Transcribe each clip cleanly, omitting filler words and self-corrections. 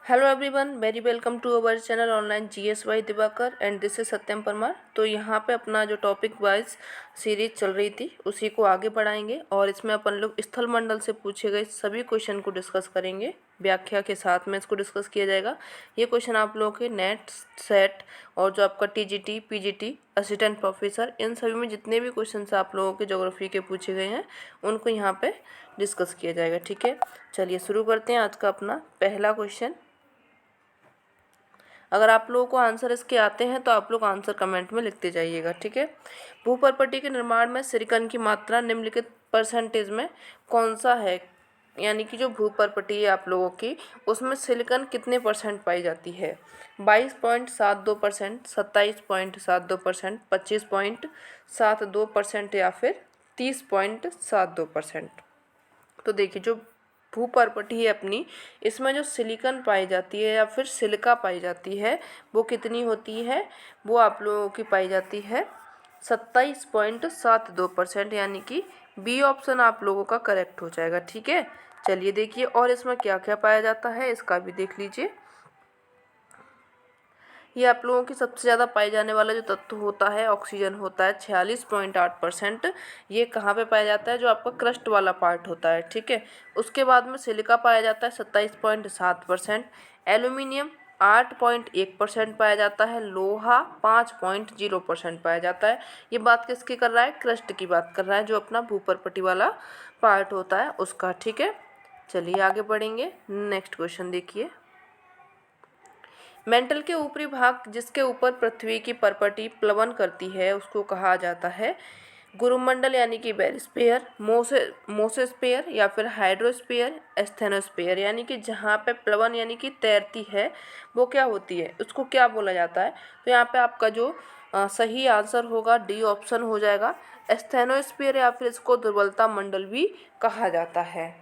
Hello everyone, very welcome to our channel online GS Y Divakar and this is Satyam Parmar. तो यहाँ पे अपना जो टॉपिक वाइज सीरीज चल रही थी उसी को आगे बढ़ाएंगे और इसमें अपन लोग स्थल मंडल से पूछे गए सभी क्वेश्चन को डिस्कस करेंगे। व्याख्या के साथ में इसको डिस्कस किया जाएगा। ये क्वेश्चन आप लोगों के नेट सेट और जो आपका TGT PGT assistant professor in सभी में जितने भी क्वेश्चन आप लोगों के ज्योग्राफी के पूछे गए हैं उनको यहाँ पे डिस्कस किया जाएगा। ठीक है, चलिए शुरू करते हैं आज का अपना पहला क्वेश्चन। अगर आप लोगों को आंसर इसके आते हैं तो आप लोग आंसर कमेंट में लिखते जाइएगा। ठीक है, भूपर्पटी के निर्माण में सिलिकॉन की मात्रा निम्नलिखित परसेंटेज में कौन सा है, यानी कि जो भूपर्पटी है आप लोगों की उसमें सिलिकॉन कितने परसेंट पाई जाती है। 22.72%, 27.72%, 25.72% या फिर 30.72%। तो देखिए जो भूपर्पटी है अपनी, इसमें जो सिलिकॉन पाई जाती है या फिर सिलिका पाई जाती है वो कितनी होती है, वो आप लोगों की पाई जाती है 27.72%, यानी कि बी ऑप्शन आप लोगों का करेक्ट हो जाएगा। ठीक है, चलिए देखिए और इसमें क्या क्या पाया जाता है इसका भी देख लीजिए। ये आप लोगों की सबसे ज़्यादा पाए जाने वाला जो तत्व होता है ऑक्सीजन होता है 46.8%। ये कहाँ पे पाया जाता है, जो आपका क्रस्ट वाला पार्ट होता है। ठीक है, उसके बाद में सिलिका पाया जाता है 27.7%, एल्यूमिनियम 8.1% पाया जाता है, लोहा 5.0% पाया जाता है। ये बात किसकी कर रहा है, क्रस्ट की बात कर रहा है, जो अपना भूपर्पटी वाला पार्ट होता है उसका। ठीक है, चलिए आगे बढ़ेंगे। नेक्स्ट क्वेश्चन देखिए। मेंटल के ऊपरी भाग जिसके ऊपर पृथ्वी की परपटी प्लवन करती है उसको कहा जाता है गुरुमंडल, यानी कि बेरिस्फीयर, मोसोस्फीयर या फिर हाइड्रोस्फीयर, एस्थेनोस्फीयर। यानी कि जहाँ पे प्लवन यानी कि तैरती है वो क्या होती है, उसको क्या बोला जाता है। तो यहाँ पे आपका जो सही आंसर होगा डी ऑप्शन हो जाएगा, एस्थेनोस्फीयर, या फिर इसको दुर्बलता मंडल भी कहा जाता है।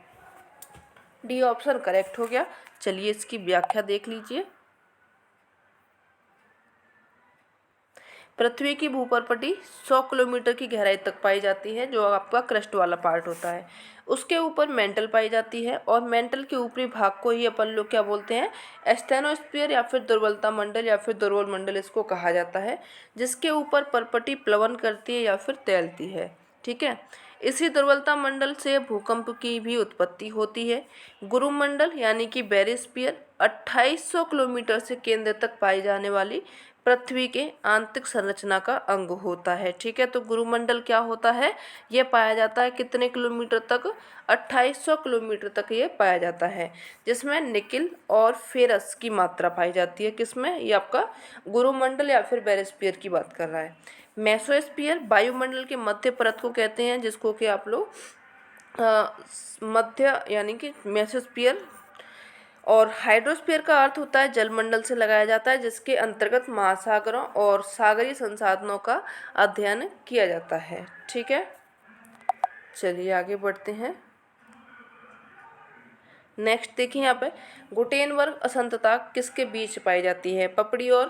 डी ऑप्शन करेक्ट हो गया। चलिए इसकी व्याख्या देख लीजिए। पृथ्वी की भूपर्पटी 100 किलोमीटर की गहराई तक पाई जाती है, जो आपका क्रस्ट वाला पार्ट होता है। उसके ऊपर मेंटल पाई जाती है और मेंटल के ऊपरी भाग को ही अपन लोग क्या बोलते हैं, एस्थेनोस्फीयर या फिर दुर्बलता मंडल या फिर दुर्बल मंडल इसको कहा जाता है, जिसके ऊपर परपटी प्लवन करती है या फिर तैरती है। ठीक है, इसी दुर्बलता मंडल से भूकंप की भी उत्पत्ति होती है। गुरुमंडल यानी कि बेरिस्फीयर 2800 किलोमीटर से केंद्र तक पाई जाने वाली पृथ्वी के आंतरिक संरचना का अंग होता है। ठीक है, तो गुरुमंडल क्या होता है, ये पाया जाता है कितने किलोमीटर तक, 2800 किलोमीटर तक ये पाया जाता है, जिसमें निकिल और फेरस की मात्रा पाई जाती है। किसमें, ये आपका गुरुमंडल या फिर बेरिस्फीयर की बात कर रहा है। मेसोस्फीयर वायुमंडल के मध्य परत को कहते हैं, जिसको कि आप लोग मध्य यानी कि मेसोस्फीयर। और हाइड्रोस्फीयर का अर्थ होता है जलमंडल से लगाया जाता है, जिसके अंतर्गत महासागरों और सागरीय संसाधनों का अध्ययन किया जाता है। ठीक है, चलिए आगे बढ़ते हैं। नेक्स्ट देखिए यहाँ पे गुटेनबर्ग असंतता किसके बीच पाई जाती है, पपड़ी और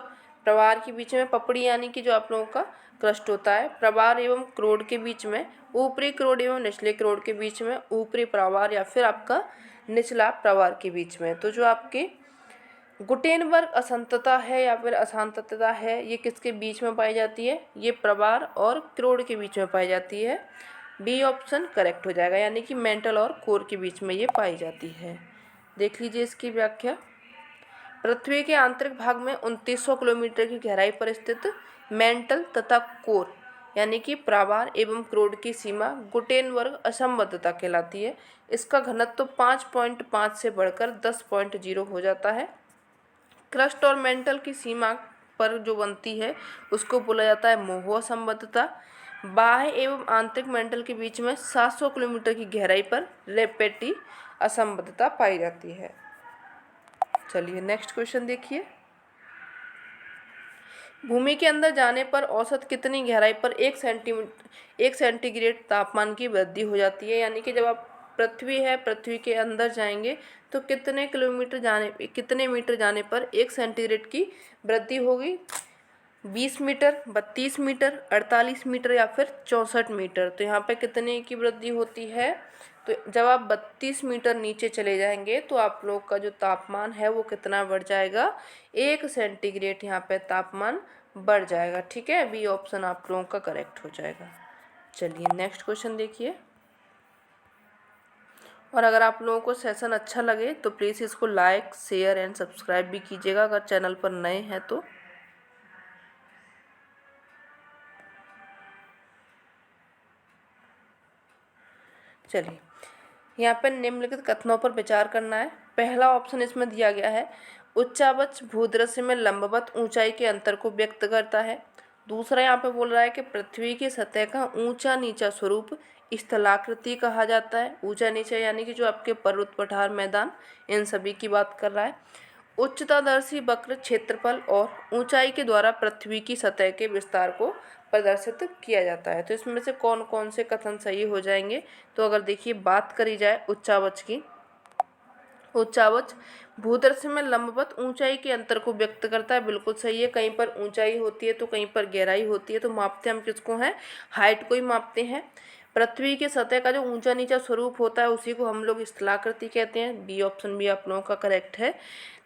प्रवार के बीच में। पपड़ी यानी कि जो आप लोगों का क्रस्ट होता है, प्रवार एवं क्रोड के बीच में, ऊपरी क्रोड एवं निचले क्रोड के बीच में, ऊपरी प्रवार या फिर आपका निचला प्रवार के बीच में। तो जो आपके गुटेनबर्ग असंतता है या फिर अशांतता है, ये किसके बीच में पाई जाती है, ये प्रवार और क्रोड के बीच में पाई जाती है। बी ऑप्शन करेक्ट हो जाएगा, यानी कि मेंटल और कोर के बीच में ये पाई जाती है। देख लीजिए इसकी व्याख्या। पृथ्वी के आंतरिक भाग में 2900 किलोमीटर की गहराई पर स्थित मेंटल तथा कोर यानी कि प्रावार एवं क्रोड की सीमा गुटेनबर्ग असंबद्धता कहलाती है। इसका घनत्व 5.5 से बढ़कर 10.0 हो जाता है। क्रस्ट और मेंटल की सीमा पर जो बनती है उसको बोला जाता है मोहो असंबद्धता। बाह्य एवं आंतरिक मेंटल के बीच में 700 किलोमीटर की गहराई पर रेपेटी असंबद्धता पाई जाती है। चलिए नेक्स्ट क्वेश्चन देखिए। भूमि के अंदर जाने पर औसत कितनी गहराई पर 1 सेंटीग्रेड तापमान की वृद्धि हो जाती है, यानी कि जब आप पृथ्वी के अंदर जाएंगे तो कितने मीटर जाने पर 1 सेंटीग्रेड की वृद्धि होगी, 20 मीटर, 32 मीटर, 48 मीटर या फिर 64 मीटर। तो यहाँ पे कितने की वृद्धि होती है, तो जब आप 32 मीटर नीचे चले जाएंगे तो आप लोग का जो तापमान है वो कितना बढ़ जाएगा, 1 सेंटीग्रेड यहाँ पे तापमान बढ़ जाएगा। ठीक है, बी ऑप्शन आप लोगों का करेक्ट हो जाएगा। चलिए नेक्स्ट क्वेश्चन देखिए। और अगर आप लोगों को सेशन अच्छा लगे तो प्लीज़ इसको लाइक शेयर एंड सब्सक्राइब भी कीजिएगा अगर चैनल पर नए हैं तो। चलिए, यहाँ पर निम्नलिखित कथनों पर विचार करना है। पहला ऑप्शन इसमें दिया गया है, उच्चावच भूदृश्य में लंबवत ऊंचाई के अंतर को व्यक्त करता है। दूसरा यहाँ पे बोल रहा है कि पृथ्वी की सतह का ऊंचा नीचा स्वरूप स्थलाकृति कहा जाता है। ऊंचा नीचा यानी कि जो आपके पर्वत पठार मैदान, इन सभी की बात कर रहा है। उच्चतादर्शी वक्र क्षेत्रफल और ऊंचाई के द्वारा पृथ्वी की सतह के विस्तार को प्रदर्शित किया जाता है। तो इसमें से कौन कौन से कथन सही हो जाएंगे, तो अगर देखिए बात करी जाए उच्चावच की, उच्चावच भूदृश्य में लंबवत ऊंचाई के अंतर को व्यक्त करता है, बिल्कुल सही है। कहीं पर ऊंचाई होती है तो कहीं पर गहराई होती है, तो मापते हम किसको हैं, हाइट को ही मापते हैं। पृथ्वी की सतह का जो ऊंचा नीचा स्वरूप होता है उसी को हम लोग स्थलाकृति कहते हैं। बी ऑप्शन भी आप लोगों का करेक्ट है।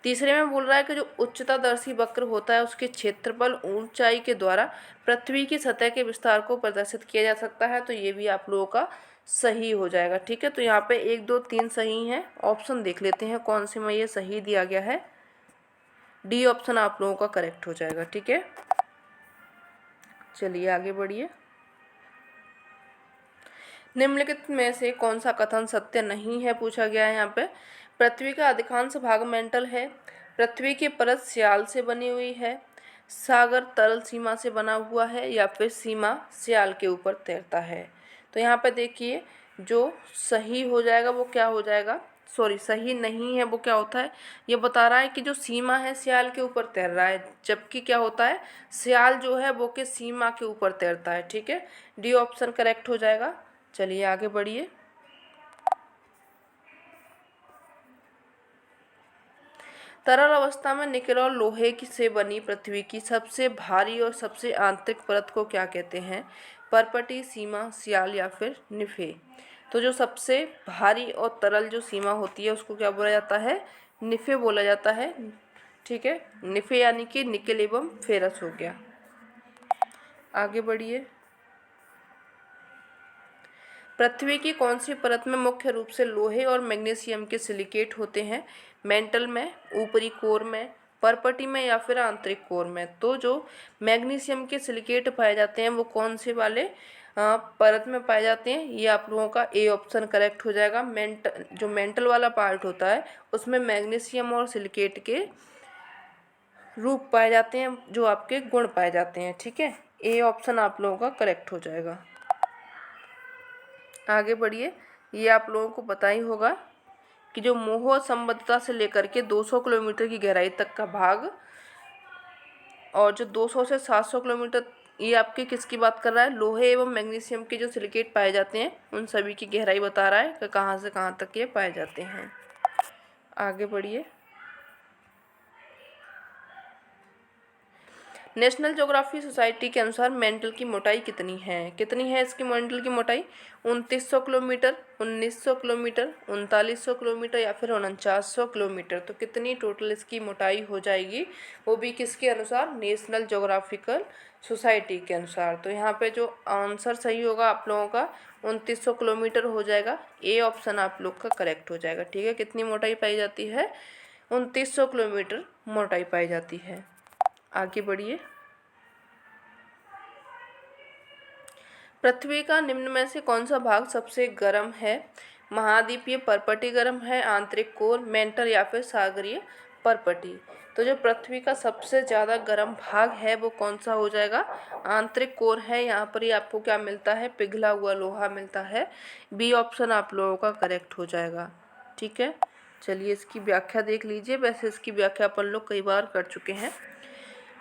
तीसरे में बोल रहा है कि जो उच्चतादर्शी वक्र होता है उसके क्षेत्रफल ऊंचाई के द्वारा पृथ्वी की सतह के विस्तार को प्रदर्शित किया जा सकता है, तो ये भी आप लोगों का सही हो जाएगा। ठीक है, तो यहाँ पे 1 2 3 सही हैं। ऑप्शन देख लेते हैं कौन से में ये सही दिया गया है। डी ऑप्शन आप लोगों का करेक्ट हो जाएगा। ठीक है, चलिए आगे बढ़िए। निम्नलिखित में से कौन सा कथन सत्य नहीं है पूछा गया है यहाँ पे। पृथ्वी का अधिकांश भाग मेंटल है। पृथ्वी की परत स्याल से बनी हुई है। सागर तरल सीमा से बना हुआ है, या फिर सीमा स्याल के ऊपर तैरता है। तो यहाँ पे देखिए जो सही हो जाएगा वो क्या हो जाएगा, सॉरी सही नहीं है वो क्या होता है, ये बता रहा है कि जो सीमा है स्याल के ऊपर तैर रहा है, जबकि क्या होता है स्याल जो है वो के सीमा के ऊपर तैरता है। ठीक है, डी ऑप्शन करेक्ट हो जाएगा। चलिए आगे बढ़िए। तरल अवस्था में निकेल और लोहे की से बनी पृथ्वी की सबसे भारी और सबसे आंतरिक परत को क्या कहते हैं, परपटी, सीमा, स्याल या फिर निफे। तो जो सबसे भारी और तरल जो सीमा होती है उसको क्या बोला जाता है, निफे बोला जाता है। ठीक है, निफे यानी कि निकेल एवं फेरस हो गया। आगे बढ़िए। पृथ्वी की कौन सी परत में मुख्य रूप से लोहे और मैग्नीशियम के सिलिकेट होते हैं, मेंटल में, ऊपरी कोर में, परपटी में या फिर आंतरिक कोर में। तो जो मैग्नीशियम के सिलिकेट पाए जाते हैं वो कौन से वाले परत में पाए जाते हैं, ये आप लोगों का ए ऑप्शन करेक्ट हो जाएगा। जो मेंटल वाला पार्ट होता है उसमें मैग्नीशियम और सिलिकेट के रूप पाए जाते हैं, जो आपके गुण पाए जाते हैं। ठीक है, ए ऑप्शन आप लोगों का करेक्ट हो जाएगा। आगे बढ़िए। ये आप लोगों को पता ही होगा कि जो मोहो संबद्धता से लेकर के 200 किलोमीटर की गहराई तक का भाग, और जो 200 से 700 किलोमीटर, ये आपके किसकी बात कर रहा है, लोहे एवं मैग्नीशियम के जो सिलिकेट पाए जाते हैं उन सभी की गहराई बता रहा है कि कहाँ से कहाँ तक ये पाए जाते हैं। आगे बढ़िए। नेशनल ज्योग्राफी सोसाइटी के अनुसार मेंटल की मोटाई कितनी है, कितनी है इसकी मेंटल की मोटाई, 2900 किलोमीटर, 1900 किलोमीटर, 3900 किलोमीटर या फिर 4900 किलोमीटर। तो कितनी टोटल इसकी मोटाई हो जाएगी, वो भी किसके अनुसार, नेशनल ज्योग्राफिकल सोसाइटी के अनुसार। तो यहाँ पे जो आंसर सही होगा आप लोगों का 2900 किलोमीटर हो जाएगा। ए ऑप्शन आप लोग का करेक्ट हो जाएगा। ठीक है, कितनी मोटाई पाई जाती है, 2900 किलोमीटर मोटाई पाई जाती है। आगे बढ़िए। पृथ्वी का निम्न में से कौन सा भाग सबसे गर्म है, महाद्वीपीय परपटी गर्म है, आंतरिक कोर, मेंटल या फिर सागरीय परपटी। तो जो पृथ्वी का सबसे ज़्यादा गर्म भाग है वो कौन सा हो जाएगा, आंतरिक कोर है। यहाँ पर ही आपको क्या मिलता है, पिघला हुआ लोहा मिलता है। बी ऑप्शन आप लोगों का करेक्ट हो जाएगा। ठीक है, चलिए इसकी व्याख्या देख लीजिए। वैसे इसकी व्याख्या अपन लोग कई बार कर चुके हैं।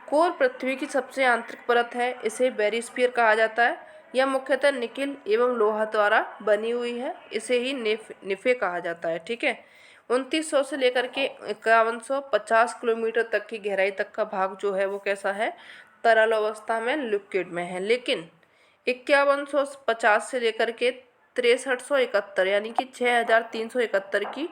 कोर पृथ्वी की सबसे आंतरिक परत है, इसे बेरिस्फीयर कहा जाता है। यह मुख्यतः निकेल एवं लोहा द्वारा बनी हुई है, इसे ही निफे कहा जाता है। ठीक है, 2900 से लेकर के 5150 किलोमीटर तक की गहराई तक का भाग जो है वो कैसा है, तरल अवस्था में, लिक्विड में है। लेकिन 5150 से लेकर के 6371 यानी कि 6371 की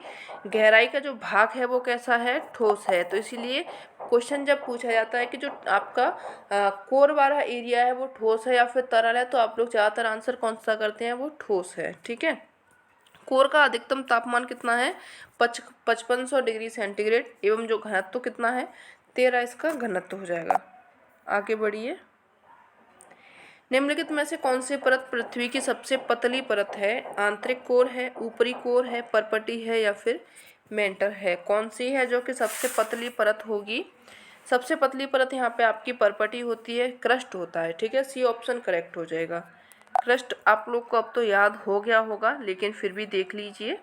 गहराई का जो भाग है वो कैसा है, ठोस है। तो इसीलिए क्वेश्चन जब पूछा जाता है कि जो आपका कोर वाला एरिया है वो ठोस है या फिर तरल है, तो आप लोग ज़्यादातर आंसर कौन सा करते हैं, वो ठोस है। ठीक है। कोर का अधिकतम तापमान कितना है, 5500 डिग्री सेंटीग्रेड एवं जो घनत्व कितना है, 13 इसका घनत्व हो जाएगा। आगे बढ़िए। निम्नलिखित में से कौन सी परत पृथ्वी की सबसे पतली परत है, आंतरिक कोर है, ऊपरी कोर है, परपटी है या फिर मेंटल है। कौन सी है जो कि सबसे पतली परत होगी, सबसे पतली परत यहाँ पे आपकी परपटी होती है, क्रस्ट होता है। ठीक है, सी ऑप्शन करेक्ट हो जाएगा। क्रस्ट आप लोग को अब तो याद हो गया होगा, लेकिन फिर भी देख लीजिए।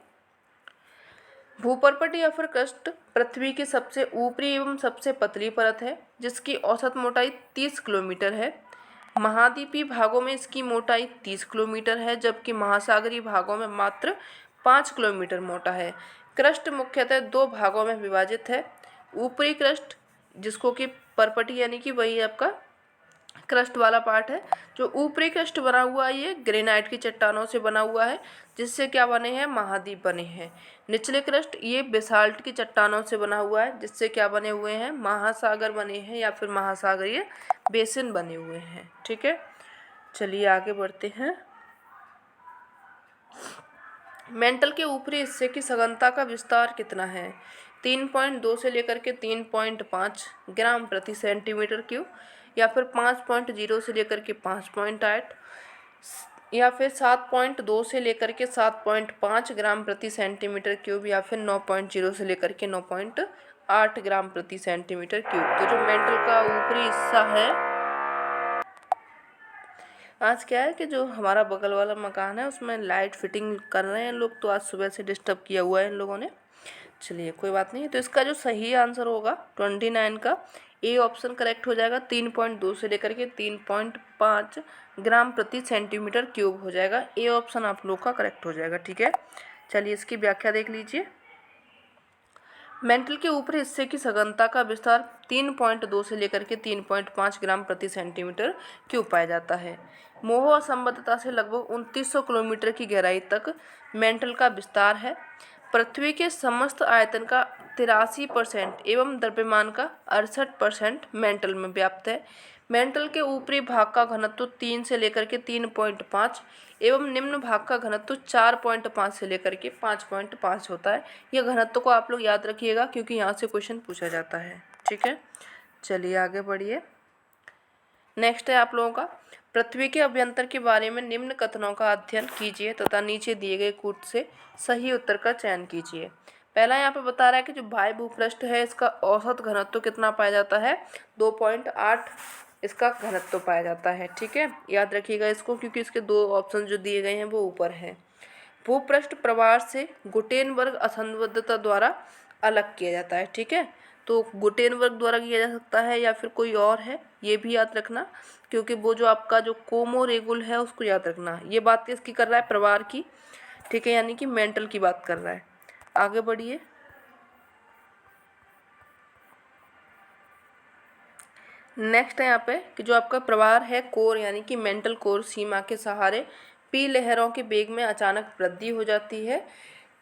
भूपर्पटी या फिर क्रस्ट पृथ्वी की सबसे ऊपरी एवं सबसे पतली परत है, जिसकी औसत मोटाई 30 किलोमीटर है। महाद्वीपीय भागों में इसकी मोटाई 30 किलोमीटर है, जबकि महासागरीय भागों में मात्र 5 किलोमीटर मोटा है। क्रस्ट मुख्यतः दो भागों में विभाजित है। ऊपरी क्रस्ट, जिसको कि परपटी यानी कि वही आपका क्रस्ट वाला पार्ट है। जो ऊपरी क्रस्ट बना हुआ है ये ग्रेनाइट की चट्टानों से बना हुआ है, जिससे क्या बने हैं, महाद्वीप बने हैं। निचले क्रस्ट ये बेसाल्ट की चट्टानों से बना हुआ है, जिससे क्या बने हुए हैं, महासागर बने हैं या फिर महासागरीय बेसिन बने हुए हैं। ठीक है, चलिए आगे बढ़ते हैं। मेंटल के ऊपरी हिस्से की सघनता का विस्तार कितना है, 3.2 से लेकर के 3.5 ग्राम प्रति सेंटीमीटर क्यूब, या फिर 5.0 से लेकर के 5.8, या फिर 7.2 से लेकर के 7.5 ग्राम प्रति सेंटीमीटर क्यूब, या फिर 9.0 से लेकर के 9.8 ग्राम प्रति सेंटीमीटर क्यूब। तो जो मेंटल का ऊपरी हिस्सा है, आज क्या है कि जो हमारा बगल वाला मकान है उसमें लाइट फिटिंग कर रहे हैं लोग, तो आज सुबह से डिस्टर्ब किया हुआ है इन लोगों ने। चलिए कोई बात नहीं। तो इसका जो सही आंसर होगा 29 का ए ऑप्शन करेक्ट हो जाएगा। 3.2 से लेकर के 3.5 ग्राम प्रति सेंटीमीटर क्यूब हो जाएगा। ए ऑप्शन आप लोग का करेक्ट हो जाएगा। ठीक है, चलिए इसकी व्याख्या देख लीजिए। मेंटल के ऊपरी हिस्से की सघनता का विस्तार 3.2 से लेकर के 3.5 ग्राम प्रति सेंटीमीटर क्यूब पाया जाता है। मोह असंबद्धता से लगभग 2900 किलोमीटर की गहराई तक मेंटल का विस्तार है। पृथ्वी के समस्त आयतन का 83% एवं द्रव्यमान का 68% मेंटल में व्याप्त है। मेंटल के ऊपरी भाग का घनत्व 3 से लेकर के 3.5 एवं निम्न भाग का घनत्व 4.5 से लेकर के 5.5 होता है। यह घनत्व को आप लोग याद रखिएगा, क्योंकि यहाँ से क्वेश्चन पूछा जाता है। ठीक है, चलिए आगे बढ़िए। नेक्स्ट है आप लोगों का, पृथ्वी के अभ्यंतर के बारे में निम्न कथनों का अध्ययन कीजिए तथा नीचे दिए गए कूट से सही उत्तर का चयन कीजिए। पहला यहाँ पे बता रहा है कि जो बाह्य भूपृष्ठ है इसका औसत घनत्व कितना पाया जाता है, 2.8 इसका घनत्व पाया जाता है। ठीक है, याद रखिएगा इसको, क्योंकि इसके दो ऑप्शन जो दिए गए हैं वो ऊपर हैं। भूपृष्ठ प्रवाह से गुटेनबर्ग असंबद्धता द्वारा अलग किया जाता है। ठीक है, तो गुटेनबर्ग द्वारा किया जा सकता है या फिर कोई और है, ये भी याद रखना, क्योंकि वो जो आपका जो कोमो रेगुल है उसको याद रखना। ये बात किसकी कर रहा है, प्रवाह की। ठीक है, यानी कि मेंटल की बात कर रहा है। आगे बढ़िए। नेक्स्ट है यहाँ पे कि जो आपका प्रवाह है कोर यानी कि मेंटल कोर सीमा के सहारे पी लहरों के वेग में अचानक वृद्धि हो जाती है।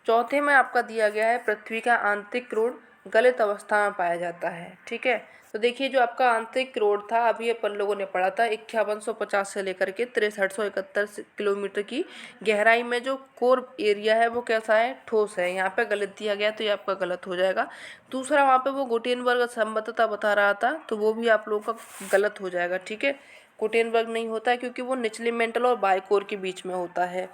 चौथे में आपका दिया गया है पृथ्वी का आंतरिक क्रोड गलित अवस्था में पाया जाता है। ठीक है, तो देखिए जो आपका आंतरिक क्रोड था अभी अपन लोगों ने पढ़ा था 5150 से लेकर के 6371 किलोमीटर की गहराई में जो कोर एरिया है वो कैसा है, ठोस है। यहाँ पे गलत दिया गया तो ये आपका गलत हो जाएगा। दूसरा वहाँ पे वो गुटेनबर्ग असंबद्धता बता रहा था तो वो भी आप लोगों का गलत हो जाएगा। ठीक है, गुटेनबर्ग नहीं होता है क्योंकि वो निचले मेंटल और बाय कोर के बीच में होता है।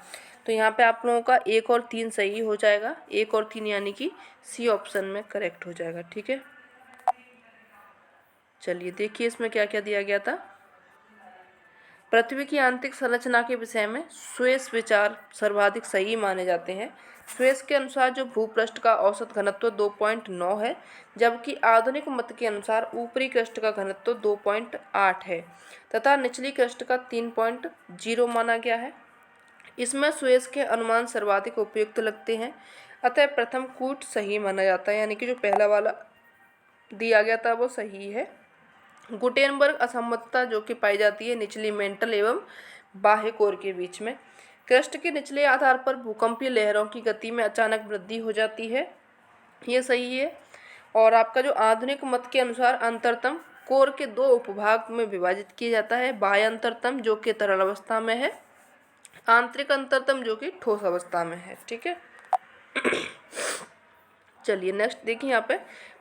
तो यहाँ पे आप लोगों का 1 और 3 सही हो जाएगा। 1 और 3 यानी कि सी ऑप्शन में करेक्ट हो जाएगा। ठीक है, चलिए देखिए इसमें क्या क्या दिया गया था। पृथ्वी की आंतरिक संरचना के विषय में स्वेस विचार सर्वाधिक सही माने जाते हैं। स्वेस के अनुसार जो भूपृष्ठ का औसत घनत्व 2.9 है, जबकि आधुनिक मत के अनुसार ऊपरी क्रस्ट का घनत्व 2.8 है तथा निचली क्रस्ट का 3.0 माना गया है। इसमें स्वेस के अनुमान सर्वाधिक उपयुक्त लगते हैं, अतः प्रथम कूट सही माना जाता है, यानी कि जो पहला वाला दिया गया था वो सही है। गुटेनबर्ग असंबद्धता जो कि पाई जाती है निचली मेंटल एवं बाह्य कोर के बीच में। क्रस्ट के निचले आधार पर भूकंपीय लहरों की गति में अचानक वृद्धि हो जाती है, ये सही है। और आपका जो आधुनिक मत के अनुसार अंतरतम कोर के दो उपभाग में विभाजित किया जाता है, बाह्य अंतरतम जो कि तरल अवस्था में है, आंतरिक अंतरतम जो कि ठोस अवस्था में है। ठीक है, चलिए नेक्स्ट देखिए यहाँ पे,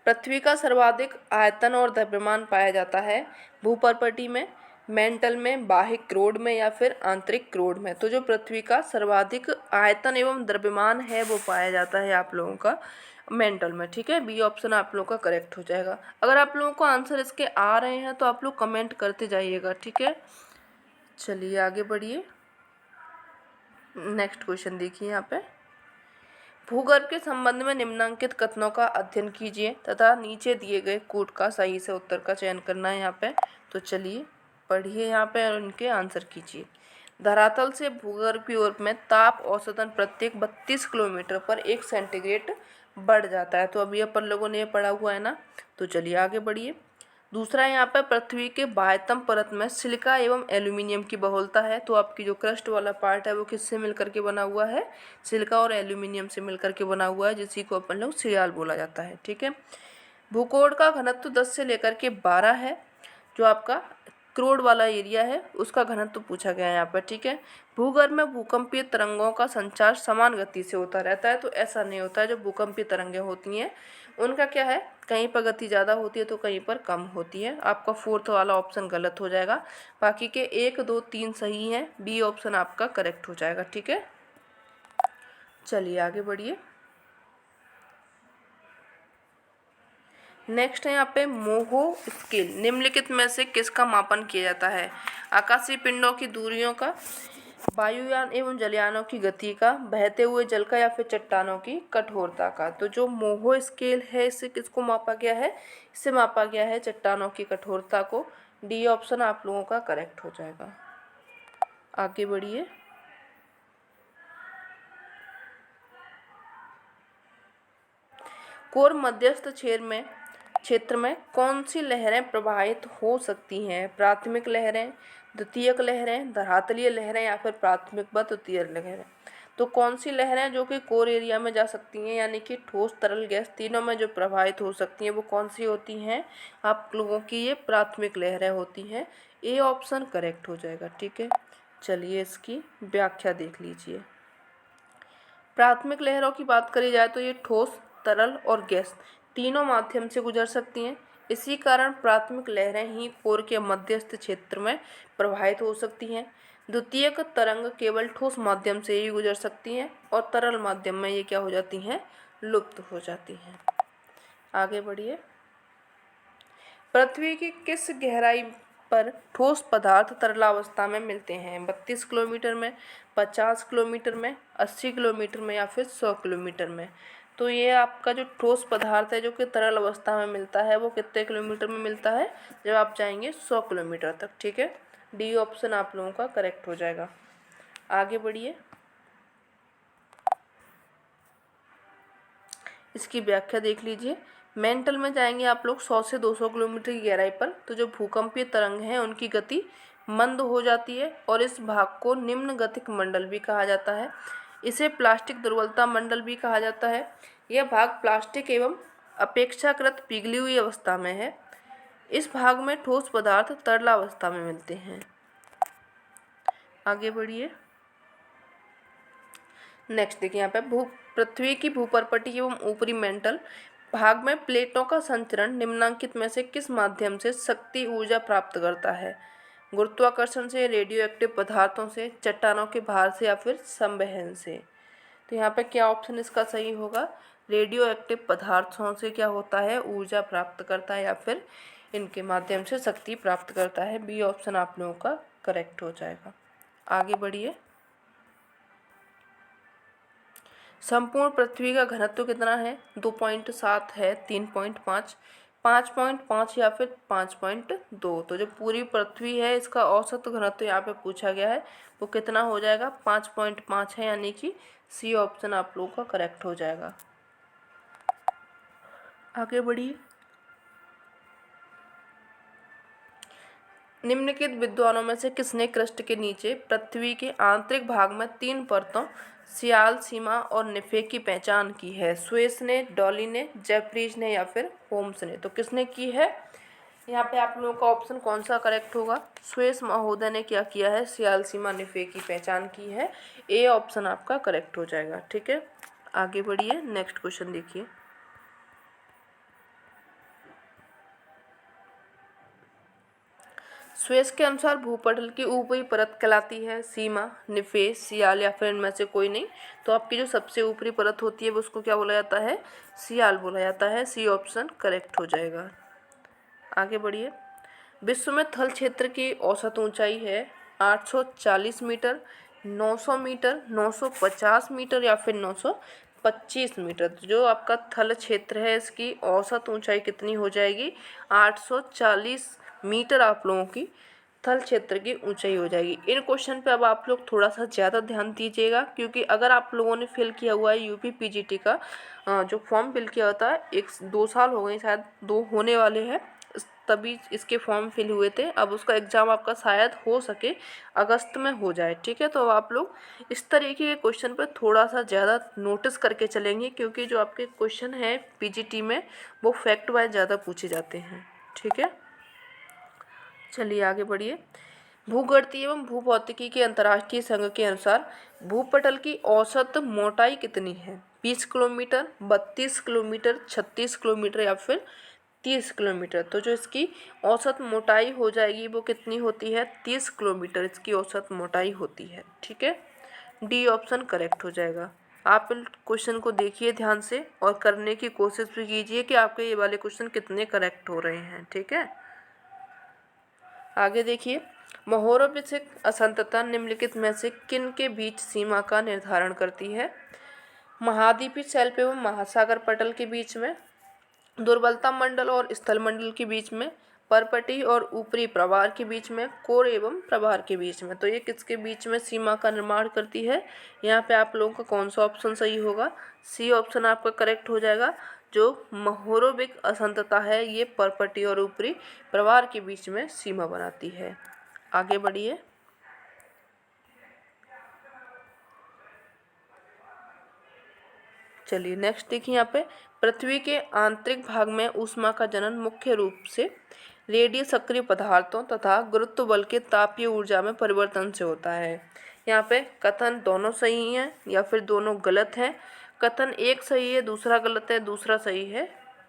पृथ्वी का सर्वाधिक आयतन और द्रव्यमान पाया जाता है भूपर्पटी में, मेंटल में, बाह्य क्रोड में या फिर आंतरिक क्रोड में। तो जो पृथ्वी का सर्वाधिक आयतन एवं द्रव्यमान है वो पाया जाता है आप लोगों का मेंटल में। ठीक है, बी ऑप्शन आप लोगों का करेक्ट हो जाएगा। अगर आप लोगों को आंसर इसके आ रहे हैं तो आप लोग कमेंट करते जाइएगा। ठीक है, चलिए आगे बढ़िए। नेक्स्ट क्वेश्चन देखिए यहाँ पे, भूगर्भ के संबंध में निम्नलिखित कथनों का अध्ययन कीजिए तथा नीचे दिए गए कोड का सही से उत्तर का चयन करना है यहाँ पे। तो चलिए पढ़िए यहाँ पे और उनके आंसर कीजिए। धरातल से भूगर्भ की ओर में ताप औसतन प्रत्येक 32 किलोमीटर पर 1 सेंटीग्रेड बढ़ जाता है। तो अभी अपन लोगों ने ये पढ़ा हुआ है ना। तो चलिए आगे बढ़िए। दूसरा यहाँ पर पृथ्वी के बाह्यतम परत में सिलिका एवं एल्यूमिनियम की बहुलता है। तो आपकी जो क्रस्ट वाला पार्ट है वो किससे मिलकर के बना हुआ है, सिलिका और एल्यूमिनियम से मिलकर के बना हुआ है, जिसी को अपन लोग सियाल बोला जाता है। ठीक है, भूकोड़ का घनत्व 10 से लेकर के 12 है। जो आपका क्रोड वाला एरिया है उसका घनत्व पूछा गया है यहाँ पर। ठीक है, भूगर्भ में भूकंपीय तरंगों का संचार समान गति से होता रहता है। तो ऐसा नहीं होता है, जो भूकंपीय तरंगें होती हैं उनका क्या है, कहीं पर गति ज़्यादा होती है तो कहीं पर कम होती है। आपका फोर्थ वाला ऑप्शन गलत हो जाएगा, बाकी के 1, 2, 3 सही हैं, बी ऑप्शन आपका करेक्ट हो जाएगा। ठीक है, चलिए आगे बढ़िए। नेक्स्ट है यहाँ पे मोहो स्केल निम्नलिखित में से किसका मापन किया जाता है, आकाशीय पिंडों की दूरियों का, वायुयान एवं जलयानों की गति का, बहते हुए जल का या फिर चट्टानों की कठोरता का। तो जो मोहो स्केल है इससे किसको मापा गया है, इससे मापा गया है चट्टानों की कठोरता को। डी ऑप्शन आप लोगों का करेक्ट हो जाएगा। आगे बढ़िए। कोर मध्यस्थ क्षेत्र में कौन सी लहरें प्रवाहित हो सकती हैं, प्राथमिक लहरें, द्वितीयक लहरें, धरातलीय लहरें या फिर प्राथमिक व द्वितीयक लहरें। तो कौन सी लहरें जो कि कोर एरिया में जा सकती हैं, यानी कि ठोस, तरल, गैस तीनों में जो प्रवाहित हो सकती हैं वो कौन सी होती हैं, आप लोगों की ये प्राथमिक लहरें होती हैं। ए ऑप्शन करेक्ट हो जाएगा। ठीक है, चलिए इसकी व्याख्या देख लीजिए। प्राथमिक लहरों की बात करी जाए तो ये ठोस, तरल और गैस तीनों माध्यम से गुजर सकती हैं। इसी कारण प्राथमिक लहरें ही कोर के मध्यस्थ क्षेत्र में प्रवाहित हो सकती हैं। द्वितीयक तरंग केवल ठोस माध्यम से ही गुजर सकती हैं और तरल माध्यम में ये क्या हो जाती हैं, लुप्त हो जाती हैं। आगे बढ़िए। पृथ्वी की किस गहराई पर ठोस पदार्थ तरलावस्था में मिलते हैं, 32 किलोमीटर में, 50 किलोमीटर में, 80 किलोमीटर में या फिर 100 किलोमीटर में। तो ये आपका जो ठोस पदार्थ है जो कि तरल अवस्था में मिलता है वो कितने किलोमीटर में मिलता है, जब आप जाएंगे 100 किलोमीटर तक। ठीक है, डी ऑप्शन आप लोगों का करेक्ट हो जाएगा। आगे बढ़िए, इसकी व्याख्या देख लीजिए। मेंटल में जाएंगे आप लोग 100 से 200 किलोमीटर की गहराई पर, तो जो भूकंपीय तरंग हैं उनकी गति मंद हो जाती है और इस भाग को निम्न गतिक मंडल भी कहा जाता है। इसे प्लास्टिक दुर्बलता मंडल भी कहा जाता है। यह भाग प्लास्टिक एवं अपेक्षाकृत पिघली हुई अवस्था में है। इस भाग में ठोस पदार्थ तरलावस्था में मिलते हैं। आगे बढ़िए। नेक्स्ट देखिए यहाँ पे पृथ्वी की भूपर्पटी एवं ऊपरी मेंटल भाग में प्लेटों का संचरण निम्नलिखित में से किस माध्यम से शक्ति ऊर्जा प्राप्त करता है, गुरुत्वाकर्षण से, रेडियो एक्टिव पदार्थों से, चट्टानों के भार से या फिर संवहन से। तो यहाँ पे क्या ऑप्शन इसका सही होगा, रेडियो एक्टिव पदार्थों से क्या होता है, ऊर्जा प्राप्त करता है या फिर इनके माध्यम से शक्ति प्राप्त करता है। बी ऑप्शन आप लोगों का करेक्ट हो जाएगा। आगे बढ़िए। संपूर्ण पृथ्वी का घनत्व कितना है, 2.7 है, 3.5, 5.5 या फिर 5.2। तो जो पूरी पृथ्वी है इसका औसत घनत्व यहाँ पे पूछा गया है वो कितना हो जाएगा, 5.5 है, यानी कि सी ऑप्शन आप लोगों का करेक्ट हो जाएगा। आगे बढ़िए। निम्नलिखित विद्वानों में से किसने क्रस्ट के नीचे पृथ्वी के आंतरिक भाग में 3 परतों सियाल, सीमा और निफे की पहचान की है? स्वेस ने, डॉली ने, जेफरीज ने या फिर होम्स ने? तो किसने की है? यहाँ पे आप लोगों का ऑप्शन कौन सा करेक्ट होगा? स्वेस महोदय ने क्या किया है? सियाल, सीमा, निफे की पहचान की है। ए ऑप्शन आपका करेक्ट हो जाएगा। ठीक है, आगे बढ़िए, नेक्स्ट क्वेश्चन देखिए। स्वेस के अनुसार भूपटल की ऊपरी परत कहलाती है सीमा, निफे, सियाल या फिर इनमें से कोई नहीं। तो आपकी जो सबसे ऊपरी परत होती है वो उसको क्या बोला जाता है? सियाल बोला जाता है। सी ऑप्शन करेक्ट हो जाएगा। आगे बढ़िए। विश्व में थल क्षेत्र की औसत ऊंचाई है 840 मीटर, 900 मीटर, 950 मीटर या फिर 925 मीटर। तो जो आपका थल क्षेत्र है इसकी औसत ऊंचाई कितनी हो जाएगी? 840 मीटर आप लोगों की थल क्षेत्र की ऊंचाई हो जाएगी। इन क्वेश्चन पे अब आप लोग थोड़ा सा ज़्यादा ध्यान दीजिएगा, क्योंकि अगर आप लोगों ने फिल किया हुआ है यूपी पीजीटी का जो फॉर्म फिल किया होता है, 1-2 साल हो गए, शायद 2 होने वाले हैं, तभी इसके फॉर्म फिल हुए थे। अब उसका एग्ज़ाम आपका शायद हो सके अगस्त में हो जाए। ठीक है, तो अब आप लोग इस तरीके के क्वेश्चन पर थोड़ा सा ज़्यादा नोटिस करके चलेंगे, क्योंकि जो आपके क्वेश्चन हैं पीजीटी में वो फैक्ट वाइज ज़्यादा पूछे जाते हैं। ठीक है, चलिए आगे बढ़िए। भूगर्ती एवं भूभौतिकी के अंतर्राष्ट्रीय संघ के अनुसार भूपटल की औसत मोटाई कितनी है? 20 किलोमीटर, 32 किलोमीटर, 36 किलोमीटर या फिर 30 किलोमीटर? तो जो इसकी औसत मोटाई हो जाएगी वो कितनी होती है? 30 किलोमीटर इसकी औसत मोटाई होती है। ठीक है, डी ऑप्शन करेक्ट हो जाएगा। आप इन क्वेश्चन को देखिए ध्यान से और करने की कोशिश भी कीजिए कि आपके ये वाले क्वेश्चन कितने करेक्ट हो रहे हैं। ठीक है, आगे देखिए। महोरभिक्षिक असंततता निम्नलिखित में से किन के बीच सीमा का निर्धारण करती है? महाद्वीपीय शेल्फ एवं महासागर पटल के बीच में, दुर्बलता मंडल और स्थल मंडल के बीच में, परपटी और ऊपरी प्रवार के बीच में, कोर एवं प्रवार के बीच में। तो ये किसके बीच में सीमा का निर्माण करती है? यहाँ पे आप लोगों का कौन सा ऑप्शन सही होगा? सी ऑप्शन आपका करेक्ट हो जाएगा। जो महोरभिक असंततता है ये परपटी और ऊपरी प्रवार के बीच में सीमा बनाती है। आगे बढ़िए। चलिए नेक्स्ट देखिए। यहाँ पे पृथ्वी के आंतरिक भाग में ऊष्मा का जनन मुख्य रूप से रेडियो सक्रिय पदार्थों तथा गुरुत्व बल के तापीय ऊर्जा में परिवर्तन से होता है। यहाँ पे कथन दोनों सही हैं या फिर दोनों गलत हैं? कथन एक सही है, दूसरा गलत है, दूसरा सही है,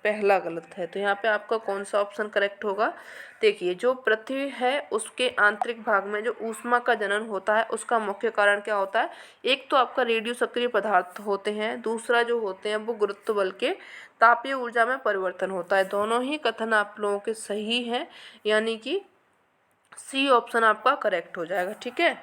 पहला गलत है। तो यहाँ पे आपका कौन सा ऑप्शन करेक्ट होगा? देखिए, जो पृथ्वी है उसके आंतरिक भाग में जो ऊष्मा का जनन होता है उसका मुख्य कारण क्या होता है? एक तो आपका रेडियो सक्रिय पदार्थ होते हैं, दूसरा जो होते हैं वो गुरुत्व बल के तापीय ऊर्जा में परिवर्तन होता है। दोनों ही कथन आप लोगों के सही हैं, यानी कि सी ऑप्शन आपका करेक्ट हो जाएगा। ठीक है,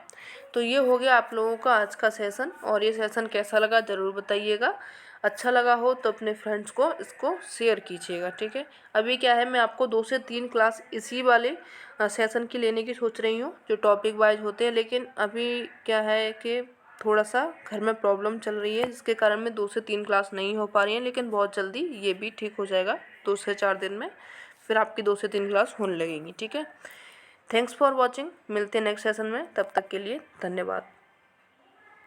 तो ये हो गया आप लोगों का आज का सेशन। और ये सेशन कैसा लगा ज़रूर बताइएगा। अच्छा लगा हो तो अपने फ्रेंड्स को इसको शेयर कीजिएगा। ठीक है, अभी क्या है, मैं आपको 2 से 3 क्लास इसी वाले सेशन की लेने की सोच रही हूँ जो टॉपिक वाइज होते हैं, लेकिन अभी क्या है कि थोड़ा सा घर में प्रॉब्लम चल रही है जिसके कारण में 2 से 3 क्लास नहीं हो पा रही हैं, लेकिन बहुत जल्दी ये भी ठीक हो जाएगा। 2 से 4 दिन में फिर आपकी 2 से 3 क्लास होने लगेंगी। ठीक है, थैंक्स फॉर वॉचिंग। मिलते हैं नेक्स्ट सेशन में, तब तक के लिए धन्यवाद।